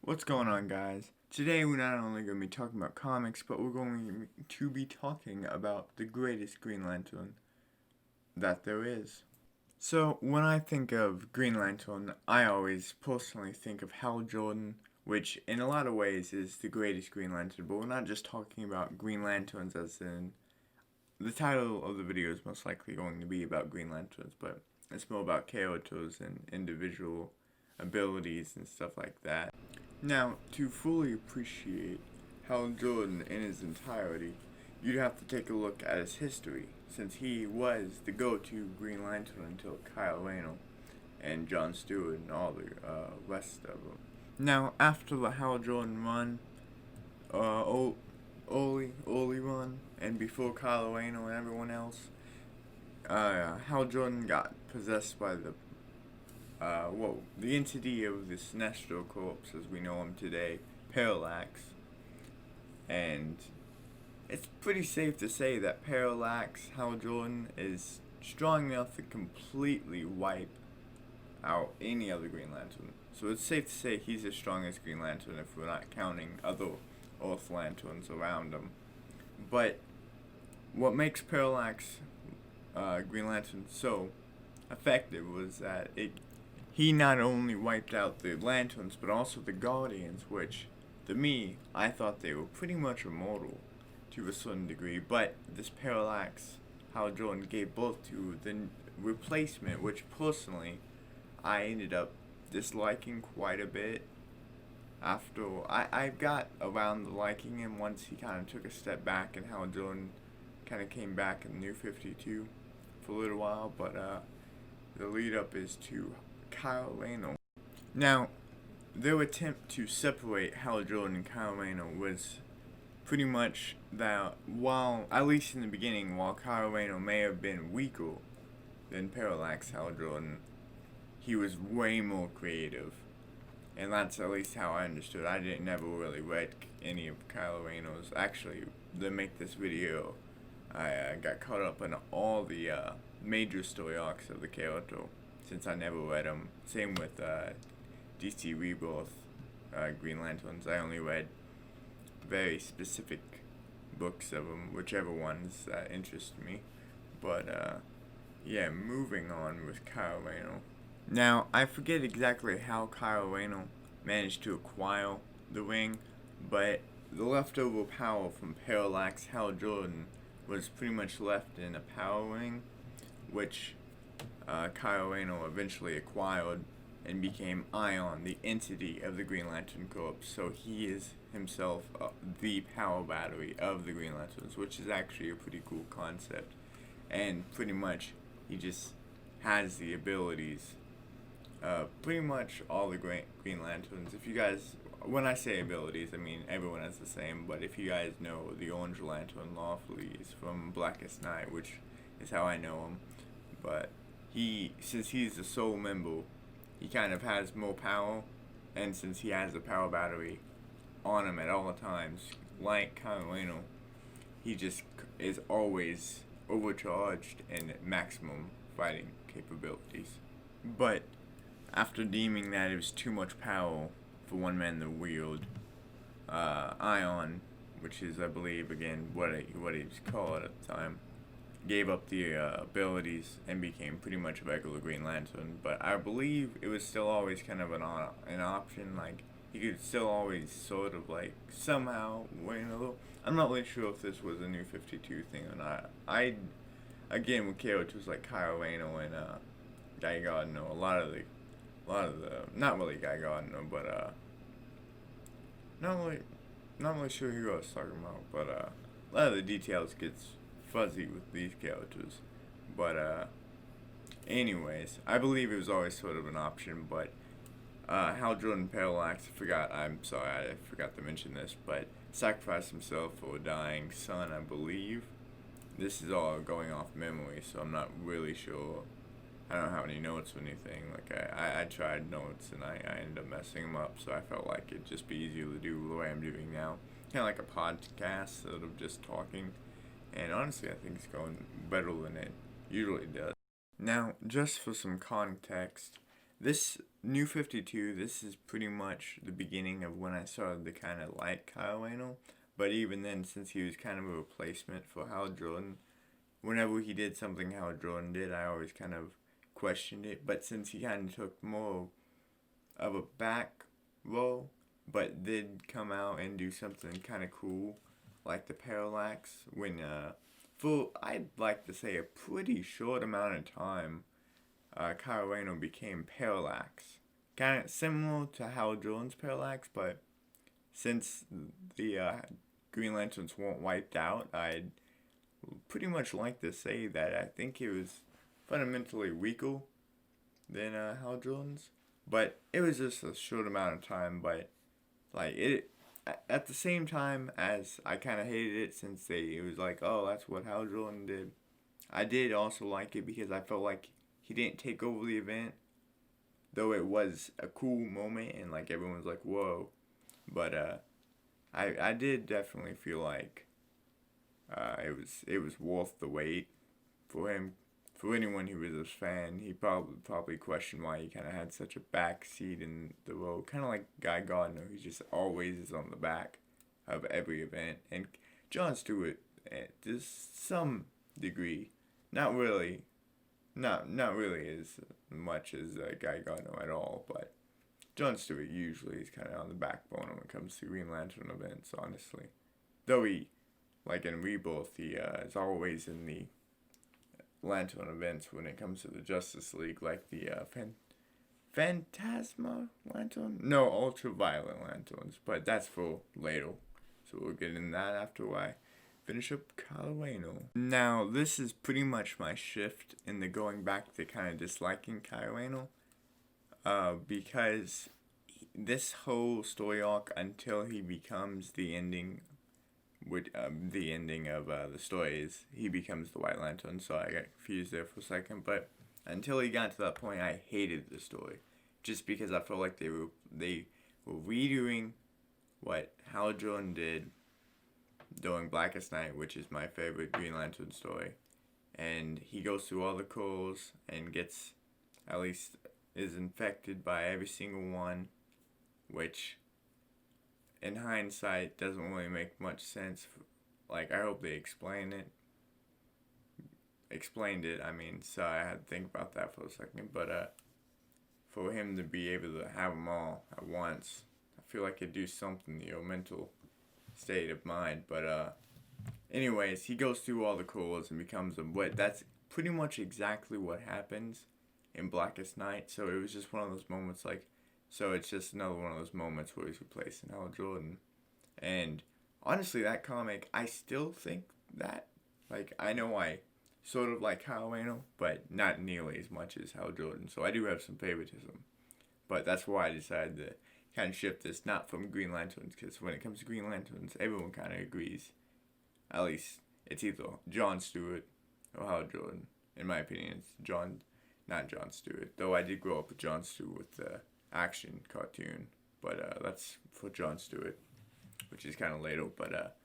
What's going on, guys? Today we're not only going to be talking about comics, but we're going to be talking about the greatest Green Lantern that there is. So, when I think of Green Lantern, I always personally think of Hal Jordan, which in a lot of ways is the greatest Green Lantern, but we're not just talking about Green Lanterns as in. The title of the video is most likely going to be about Green Lanterns, but it's more about characters and individual abilities and stuff like that. Now, to fully appreciate Hal Jordan in his entirety, you'd have to take a look at his history, since he was the go-to Green Lantern until Kyle Rayner and John Stewart and all the rest of them. Now, after the Hal Jordan run, Oli run, and before Kyle Rayner and everyone else, Hal Jordan got possessed by the entity of the Sinestro Corps as we know him today, Parallax. And it's pretty safe to say that Parallax, Hal Jordan, is strong enough to completely wipe out any other Green Lantern. So it's safe to say he's the strongest Green Lantern if we're not counting other Earth Lanterns around him. But what makes Parallax Green Lantern so effective was that he not only wiped out the Lanterns, but also the Guardians, which, to me, I thought they were pretty much immortal to a certain degree, but this Parallax, Hal Jordan gave birth to the replacement, which personally, I ended up disliking quite a bit. After, I got around to liking him once he kind of took a step back and Hal Jordan kind of came back in the New 52 for a little while, but the lead up is to Kyle Rayner. Now, their attempt to separate Hal Jordan and Kyle Rayner was pretty much that while, at least in the beginning, while Kyle Rayner may have been weaker than Parallax Hal Jordan, he was way more creative. And that's at least how I understood. I never really read any of Kyle Rayner's. Actually, to make this video, I got caught up in all the major story arcs of the character, since I never read them. Same with DC Rebirth, Green Lanterns. I only read very specific books of them, whichever ones that interest me. But yeah, moving on with Kyle Rayner. Now, I forget exactly how Kyle Rayner managed to acquire the ring, but the leftover power from Parallax Hal Jordan was pretty much left in a power ring, which Kyle Rayner eventually acquired and became Ion, the entity of the Green Lantern Corps. So he is himself the power battery of the Green Lanterns, which is actually a pretty cool concept. And pretty much he just has the abilities. Pretty much all the Green Lanterns. If you guys, when I say abilities, I mean everyone has the same. But if you guys know the Orange Lantern lawfully is from Blackest Night, which is how I know him. But since he's the sole member, he kind of has more power, and since he has a power battery on him at all times, like Kyle Rayner, he just is always overcharged and at maximum fighting capabilities. But after deeming that it was too much power for one man to wield, Ion, which is, I believe, again, what he's called at the time, gave up the abilities and became pretty much a regular Green Lantern. But I believe it was still always kind of an option, like, he could still always sort of, like, somehow win a little. I'm not really sure if this was a New 52 thing or not. Again, with characters like Kyle Rayner and Guy Gardner, a lot of the, not really Guy Gardner, but not really sure who I was talking about, but a lot of the details gets fuzzy with these characters. But anyways, I believe it was always sort of an option, but Hal Jordan Parallax, I'm sorry, I forgot to mention this, but sacrificed himself for a dying son, I believe. This is all going off memory, so I'm not really sure. I don't have any notes or anything. Like, I tried notes and I ended up messing them up, so I felt like it'd just be easier to do the way I'm doing now. Kind of like a podcast instead of just talking. And honestly, I think it's going better than it usually does. Now, just for some context, this New 52, this is pretty much the beginning of when I started to kind of like Kyle Randall. But even then, since he was kind of a replacement for Hal Jordan, whenever he did something Hal Jordan did, I always kind of questioned it. But since he kind of took more of a back role, but did come out and do something kind of cool, like the Parallax, when, for, I'd like to say, a pretty short amount of time, Kyle Rayner became Parallax. Kind of similar to Hal Jordan's Parallax, but since the Green Lanterns weren't wiped out, I'd pretty much like to say that I think it was fundamentally weaker than Hal Jordan's. But it was just a short amount of time, but like it at the same time as I kind of hated it since it was like, oh, that's what Hal Jordan did. I did also like it because I felt like he didn't take over the event, though it was a cool moment and like everyone was like, whoa. But I did definitely feel like it was worth the wait for him. For anyone who was a fan, he probably questioned why he kind of had such a back seat in the role, kind of like Guy Gardner, who just always is on the back of every event, and Jon Stewart, to some degree, not really, not really as much as Guy Gardner at all, but Jon Stewart usually is kind of on the back burner when it comes to Green Lantern events, honestly. Though he, like in Rebirth, he is always in the Lantern events when it comes to the Justice League, like the Phantasma Lantern? No, Ultraviolet Lanterns, but that's for later. So we'll get in that after I finish up Kyle Rayner. Now, this is pretty much my shift in the going back to kind of disliking Kyle Rayner. Because this whole story arc until he becomes the ending with the ending of the story is he becomes the White Lantern, so I got confused there for a second. But until he got to that point, I hated the story, just because I felt like they were redoing what Hal Jordan did during Blackest Night, which is my favorite Green Lantern story, and he goes through all the calls and gets, at least is infected by every single one, which in hindsight doesn't really make much sense. Like, I hope they explained it, I mean, so I had to think about that for a second, but for him to be able to have them all at once, I feel like it'd do something to your mental state of mind, but anyways, he goes through all the calls and becomes a, what, that's pretty much exactly what happens in Blackest Night, so it was just one of those moments, like, so it's just another one of those moments where he's replacing Hal Jordan. And honestly, that comic, I still think that, like, I know I sort of like Kyle Rayner, but not nearly as much as Hal Jordan, so I do have some favoritism. But that's why I decided to kind of shift this, not from Green Lanterns, because when it comes to Green Lanterns, everyone kind of agrees. At least, it's either Jon Stewart or Hal Jordan. In my opinion, it's not Jon Stewart. Though I did grow up with Jon Stewart with the action cartoon, but that's for Jon Stewart, which is kind of later. But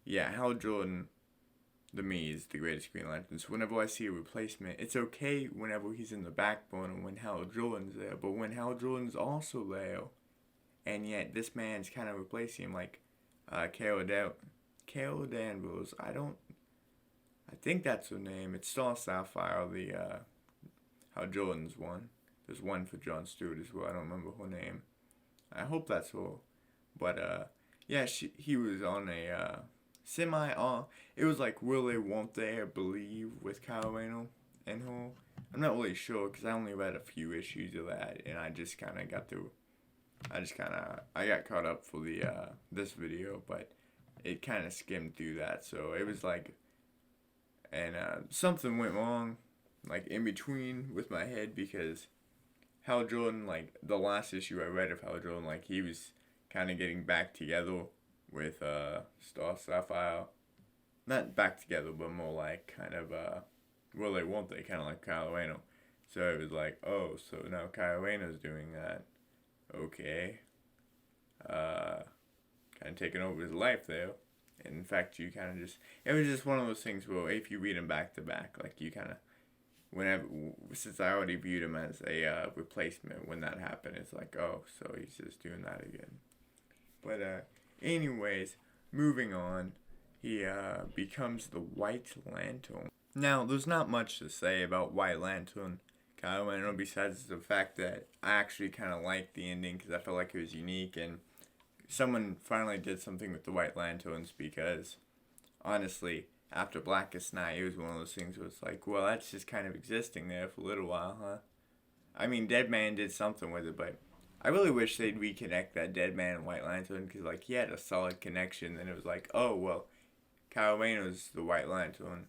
yeah, Hal Jordan, to me, is the greatest Green Lantern. So whenever I see a replacement, it's okay whenever he's in the back burner when Hal Jordan's there. But when Hal Jordan's also there, and yet this man's kind of replacing him, like Carol Danvers. I think that's her name. It's Star Sapphire, the Hal Jordan's one. There's one for Jon Stewart as well. I don't remember her name. I hope that's her. But yeah, he was on a it was like Will They, Won't They, I believe, with Kyle Rayner and her. I'm not really sure because I only read a few issues of that, and I just kind of I got caught up for the this video, but it kind of skimmed through that. So it was like, and something went wrong, like in between with my head, because Hal Jordan, like the last issue I read of Hal Jordan, like he was kind of getting back together with Star Sapphire. Not back together, but more like kind of Will They, Won't They, kind of like Kyle Rayner. So it was like, oh, so now Kyle Rayner's doing that. Okay. Kind of taking over his life there. And in fact, you kind of just, it was just one of those things where if you read them back to back, like you kind of, whenever, since I already viewed him as a replacement when that happened, it's like, oh, so he's just doing that again. But anyways, moving on, he becomes the White Lantern. Now, there's not much to say about White Lantern, Kyle Rayner, besides the fact that I actually kind of liked the ending because I felt like it was unique and someone finally did something with the White Lanterns, because honestly, after Blackest Night, it was one of those things where it's like, well, that's just kind of existing there for a little while, huh? I mean, Deadman did something with it, but I really wish they'd reconnect that Deadman and White Lantern, because, like, he had a solid connection, and it was like, oh, well, Kyle Rayner's the White Lantern,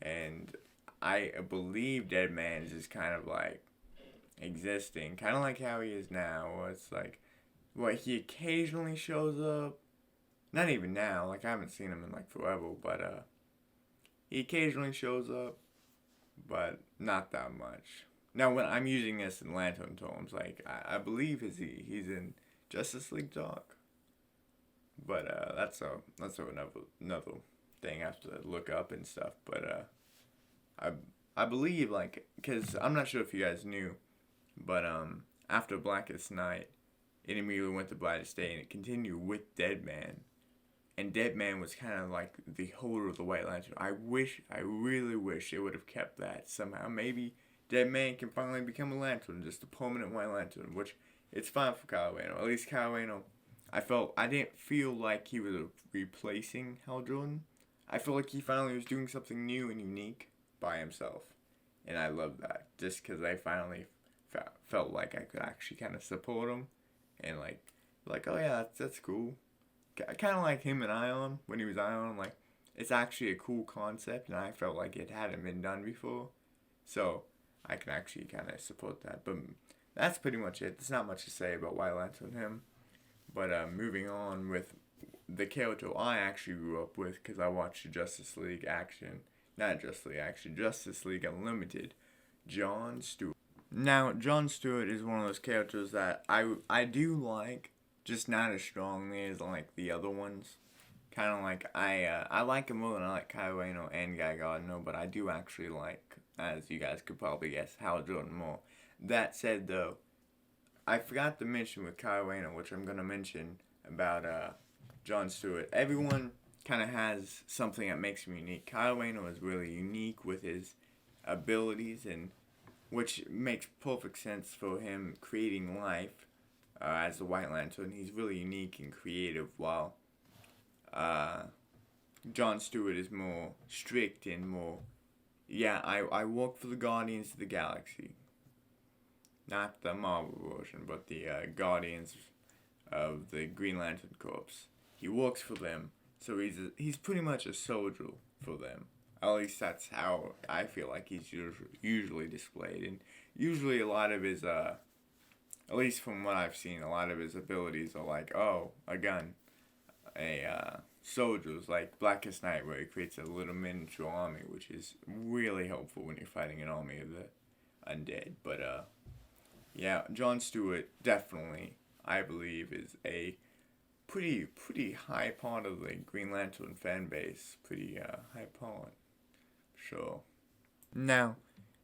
and I believe Deadman is just kind of, like, existing, kind of like how he is now, where it's like, well, he occasionally shows up, not even now, like, I haven't seen him in, like, forever, but, he occasionally shows up, but not that much. Now, when I'm using this in Lantern terms, like, I believe he's in Justice League Dark. But that's another thing I have to look up and stuff. But I believe, like, because I'm not sure if you guys knew, but after Blackest Night, it immediately went to Brightest Day, and it continued with Deadman. And Deadman was kind of like the holder of the White Lantern. I really wish they would have kept that somehow. Maybe Deadman can finally become a Lantern, just a permanent White Lantern, which it's fine for Kyle Rayner. At least Kyle Rayner, I didn't feel like he was replacing Hal Jordan. I feel like he finally was doing something new and unique by himself. And I love that, just because I finally felt like I could actually kind of support him. And like, oh yeah, that's cool. Kind of like him and Ion, when he was Ion, like, it's actually a cool concept, and I felt like it hadn't been done before. So, I can actually kind of support that. But that's pretty much it. There's not much to say about White Lantern and him. But moving on with the character I actually grew up with, because I watched Justice League Action. Not Justice League Action, Justice League Unlimited. John Stewart. Now, John Stewart is one of those characters that I do like, just not as strongly as like the other ones. Kind of like I like him more than I like Kyle Rayner and Guy Gardner, but I do actually like, as you guys could probably guess, Hal Jordan more. That said, though, I forgot to mention with Kyle Rayner, which I'm gonna mention about John Stewart. Everyone kind of has something that makes him unique. Kyle Rayner is really unique with his abilities, and which makes perfect sense for him creating life. As the White Lantern, he's really unique and creative, while John Stewart is more strict and more, yeah, I work for the Guardians of the Galaxy. Not the Marvel version, but the Guardians of the Green Lantern Corps. He works for them, so he's pretty much a soldier for them. At least that's how I feel like he's usually displayed, and usually a lot of his at least from what I've seen, a lot of his abilities are like, oh, a gun, soldiers, like Blackest Night, where he creates a little miniature army, which is really helpful when you're fighting an army of the undead. But, yeah, John Stewart definitely, I believe, is a pretty high part of the Green Lantern fan base. Pretty, high part. Sure. Now,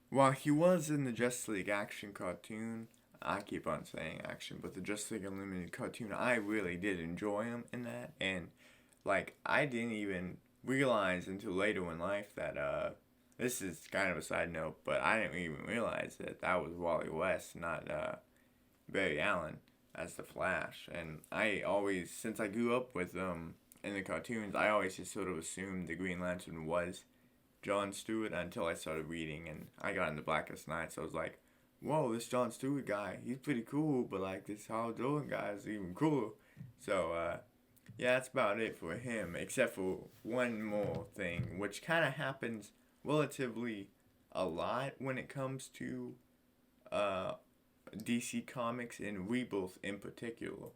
while he was in the Justice League Action cartoon, I keep on saying action, but the Justice League Unlimited cartoon, I really did enjoy him in that, and, like, I didn't even realize until later in life that, this is kind of a side note, but I didn't even realize that was Wally West, not, Barry Allen, as the Flash, and I always, since I grew up with them in the cartoons, I always just sort of assumed the Green Lantern was John Stewart until I started reading, and I got into Blackest Night, so I was like, whoa, this John Stewart guy, he's pretty cool, but like this Hal Jordan guy is even cooler. So, yeah, that's about it for him, except for one more thing, which kind of happens relatively a lot when it comes to DC Comics and Rebirth in particular.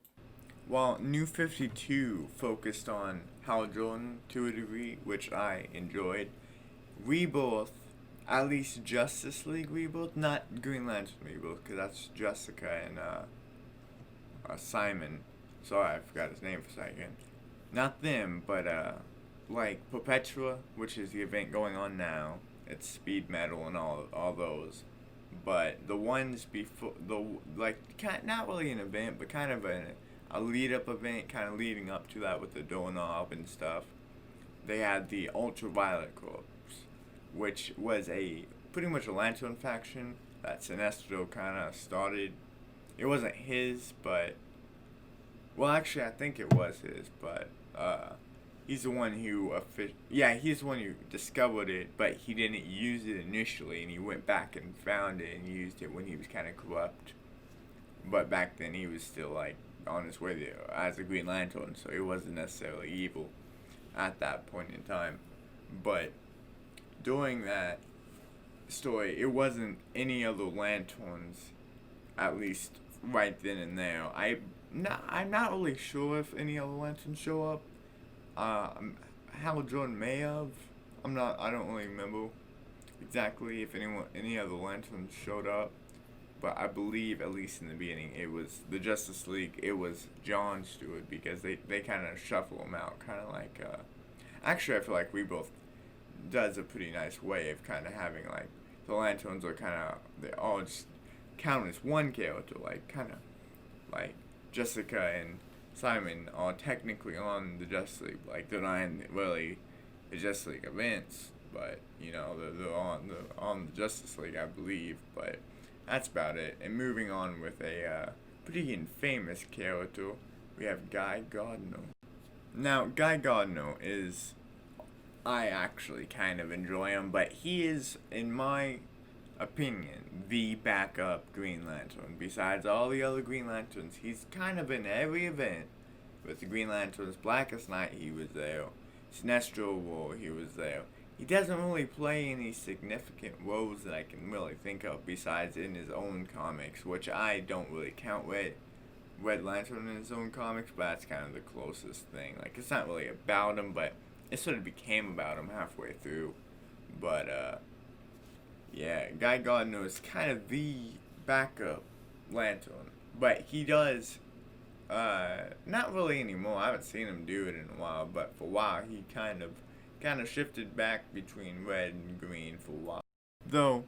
While New 52 focused on Hal Jordan to a degree, which I enjoyed, Rebirth, at least Justice League Rebirth, not Green Lantern Rebirth, because that's Jessica and Simon. Sorry, I forgot his name for a second. Not them, but like Perpetua, which is the event going on now, it's speed metal and all those. But the ones before not really an event, but kind of a lead up event, kind of leading up to that with the doorknob and stuff. They had the Ultraviolet Corps, which was a pretty much a Lantern faction that Sinestro kind of started. It wasn't his, but well, actually, I think it was his, but he's the one who he's the one who discovered it, but he didn't use it initially, and he went back and found it and used it when he was kind of corrupt. But back then, he was still like on his way there as a Green Lantern, so he wasn't necessarily evil at that point in time. But during that story, it wasn't any other lanterns, at least right then and there. I'm not really sure if any other lanterns show up. Hal Jordan may have. I don't really remember exactly if any other lanterns showed up. But I believe, at least in the beginning, it was the Justice League. It was John Stewart, because they kind of shuffle them out. Kind of like, actually, I feel like Rebirth does a pretty nice way of kind of having, like, the lanterns are kind of, they all just count as one character. Like, kind of, like, Jessica and Simon are technically on the Justice League. Like, they're not in really the Justice League events, but, you know, they're on the Justice League, I believe. But that's about it. And moving on with a pretty infamous character, we have Guy Gardner. Now, Guy Gardner is, I actually kind of enjoy him, but he is, in my opinion, the backup Green Lantern. Besides all the other Green Lanterns, he's kind of in every event. With the Green Lanterns, Blackest Night, he was there. Sinestro War, he was there. He doesn't really play any significant roles that I can really think of besides in his own comics, which I don't really count Red Lantern in his own comics, but that's kind of the closest thing. Like, it's not really about him, but it sort of became about him halfway through. But, yeah, Guy Gardner is kind of the backup Lantern, but he does, not really anymore. I haven't seen him do it in a while, but for a while he kind of shifted back between red and green for a while. Though,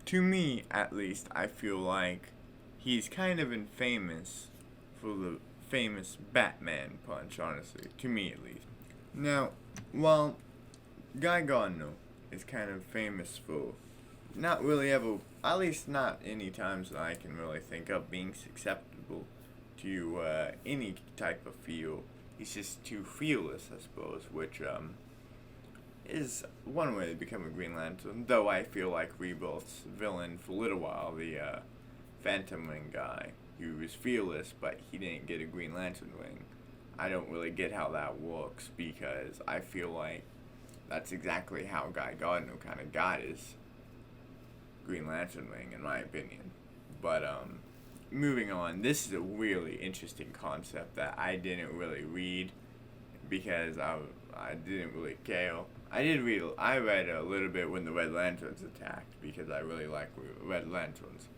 to me at least, I feel like he's kind of infamous for the famous Batman punch, honestly, to me at least. Now, while Guy Gardner is kind of famous for not really ever, at least not any times that I can really think of, being susceptible to any type of feel. He's just too fearless, I suppose, which is one way to become a Green Lantern. Though I feel like Rebirth's villain for a little while, the Phantom Ring guy, who was fearless, but he didn't get a Green Lantern ring. I don't really get how that works, because I feel like that's exactly how Guy Gardner kind of got his Green Lantern ring, in my opinion. But moving on, this is a really interesting concept that I didn't really read because I didn't really care. I read a little bit when the Red Lanterns attacked, because I really like Red Lanterns,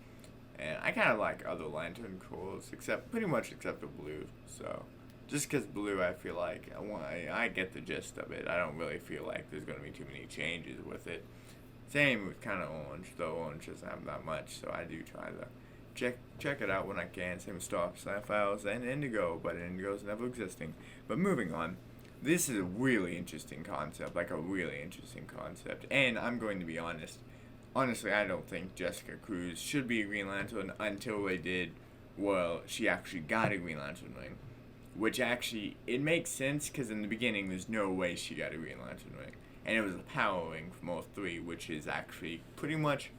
and I kind of like other Lantern Corps, pretty much except for Blue. So just because Blue, I feel like I get the gist of it. I don't really feel like there's gonna be too many changes with it. Same with kind of Orange, though Orange doesn't have that much, so I do try to check it out when I can. Same with Star Sapphires and Indigo, but Indigo's never existing. But moving on, this is a really interesting concept, and I'm going to be honest. Honestly, I don't think Jessica Cruz should be a Green Lantern until they did, well, she actually got a Green Lantern ring. Which actually, it makes sense, because in the beginning, there's no way she got a Green Lantern ring. And it was a power ring from all three, which is actually pretty much,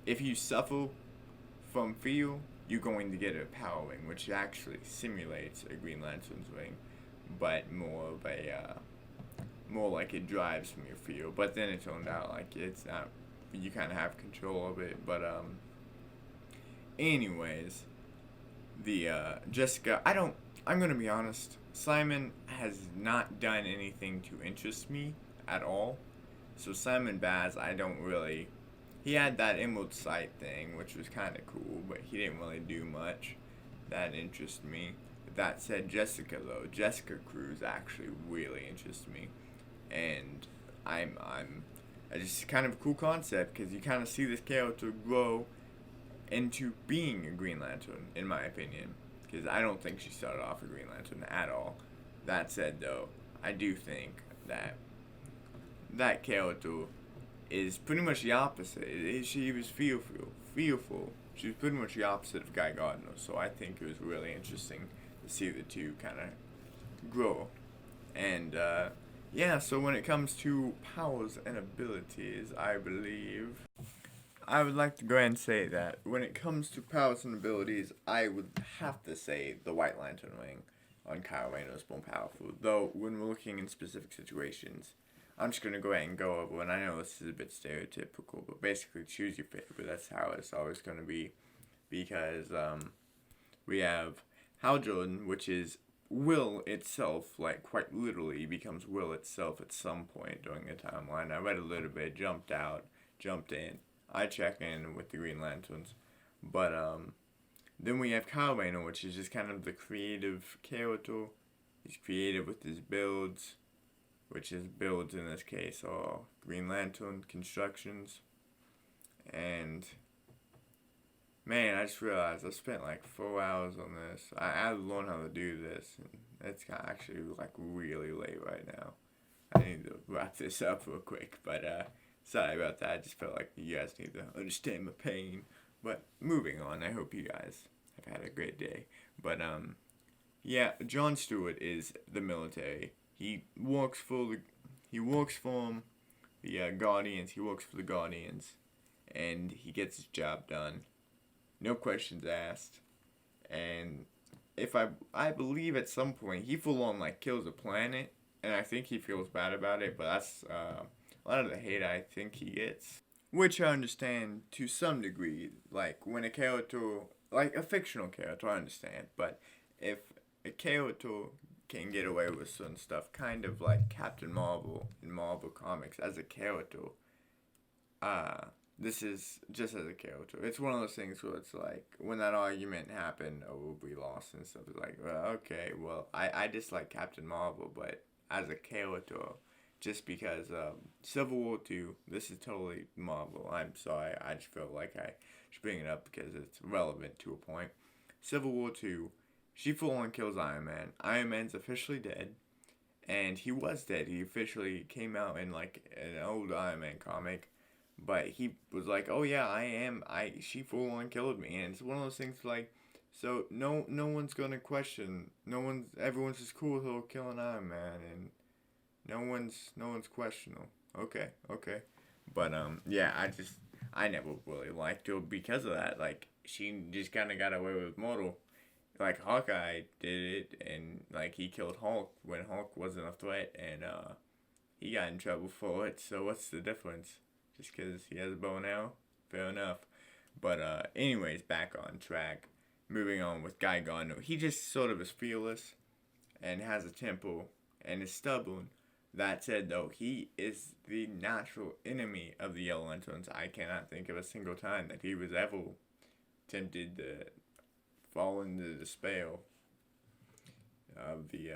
if you suffer from fear, you're going to get a power ring, which actually simulates a Green Lantern's ring, but more like it drives from your fear. But then it turned out like it's not, you kind of have control of it. But anyways, the Jessica, I'm gonna be honest, Simon has not done anything to interest me at all. So Simon Baz, he had that Emerald Sight thing, which was kind of cool, but he didn't really do much that interested me. That said, Jessica Cruz actually really interests me, and I'm just kind of a cool concept because you kind of see this character grow into being a Green Lantern, in my opinion. Because I don't think she started off a Green Lantern at all. That said, though, I do think that that character is pretty much the opposite. She was fearful. She was pretty much the opposite of Guy Gardner. So I think it was really interesting to see the two kind of grow. And yeah, so when it comes to powers and abilities, I would like to go ahead and say that when it comes to powers and abilities, I would have to say the White Lantern ring on Kyle Rayner is more powerful. Though, when we're looking in specific situations, I'm just going to go ahead and go over, and I know this is a bit stereotypical, but basically choose your favorite. That's how it's always going to be. Because we have Hal Jordan, which is will itself, like quite literally becomes will itself at some point during the timeline. I read a little bit, jumped in. I check in with the Green Lanterns. But then we have Kyle Rayner, which is just kind of the creative character. He's creative with his builds, which his builds in this case are Green Lantern constructions. And man, I just realized I spent like 4 hours on this. I had to learn how to do this, and it's actually like really late right now. I need to wrap this up real quick, but sorry about that. I just felt like you guys need to understand my pain. But moving on, I hope you guys have had a great day. But yeah, John Stewart is the military. He works for the Guardians. He works for the Guardians, and he gets his job done. No questions asked. And if I believe at some point he full on like kills a planet, and I think he feels bad about it. But that's a lot of the hate I think he gets, which I understand to some degree. Like when a character, like a fictional character, I understand. But if a character can get away with certain stuff, kind of like Captain Marvel in Marvel Comics as a character, this is just as a character. It's one of those things where it's like, when that argument happened over Brie Larson and stuff, it's like, well, okay, well, I dislike Captain Marvel, but as a character, just because Civil War 2, this is totally Marvel. I'm sorry, I just feel like I should bring it up because it's relevant to a point. Civil War 2, she full on kills Iron Man. Iron Man's officially dead, and he was dead. He officially came out in like an old Iron Man comic, but he was like, "Oh yeah, she full on killed me," and it's one of those things like, so no one's gonna question. Everyone's just cool with her killing Iron Man, and no one's questionable. Okay. But yeah, I never really liked her because of that. Like, she just kind of got away with mortal. Like Hawkeye did it, and like he killed Hulk when Hulk wasn't a threat, and he got in trouble for it. So what's the difference? Just because he has a bow and arrow? Fair enough. But anyways, back on track. Moving on with Guy Gardner. He just sort of is fearless and has a temper and is stubborn. That said, though, he is the natural enemy of the Yellow Lanterns. I cannot think of a single time that he was ever tempted to fall into the spell of the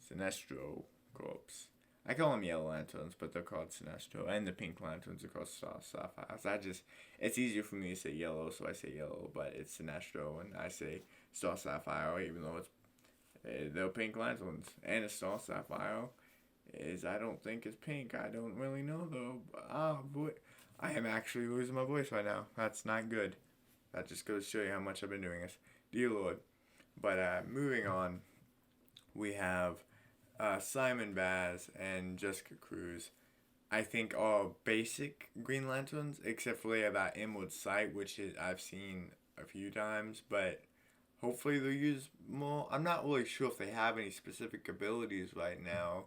Sinestro Corps. I call them Yellow Lanterns, but they're called Sinestro, and the Pink Lanterns are called Star Sapphires. It's easier for me to say yellow, so I say yellow, but it's Sinestro, and I say Star Sapphire, even though they're Pink Lanterns, and a Star Sapphire I don't think it's pink. I don't really know though. Boy, I am actually losing my voice right now. That's not good. That just goes to show you how much I've been doing this. Dear Lord. But moving on, we have Simon Baz and Jessica Cruz. I think are basic Green Lanterns, except for they have that inward sight, which I've seen a few times, but hopefully they'll use more. I'm not really sure if they have any specific abilities right now,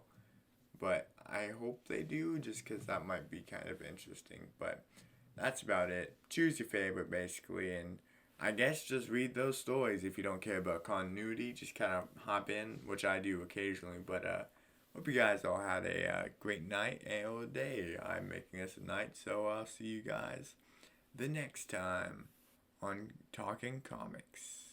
but I hope they do, just because that might be kind of interesting. But that's about it. Choose your favorite, basically, and I guess just read those stories if you don't care about continuity. Just kind of hop in, which I do occasionally. But hope you guys all had a great night or day. I'm making this a night, so I'll see you guys the next time on Talking Comics.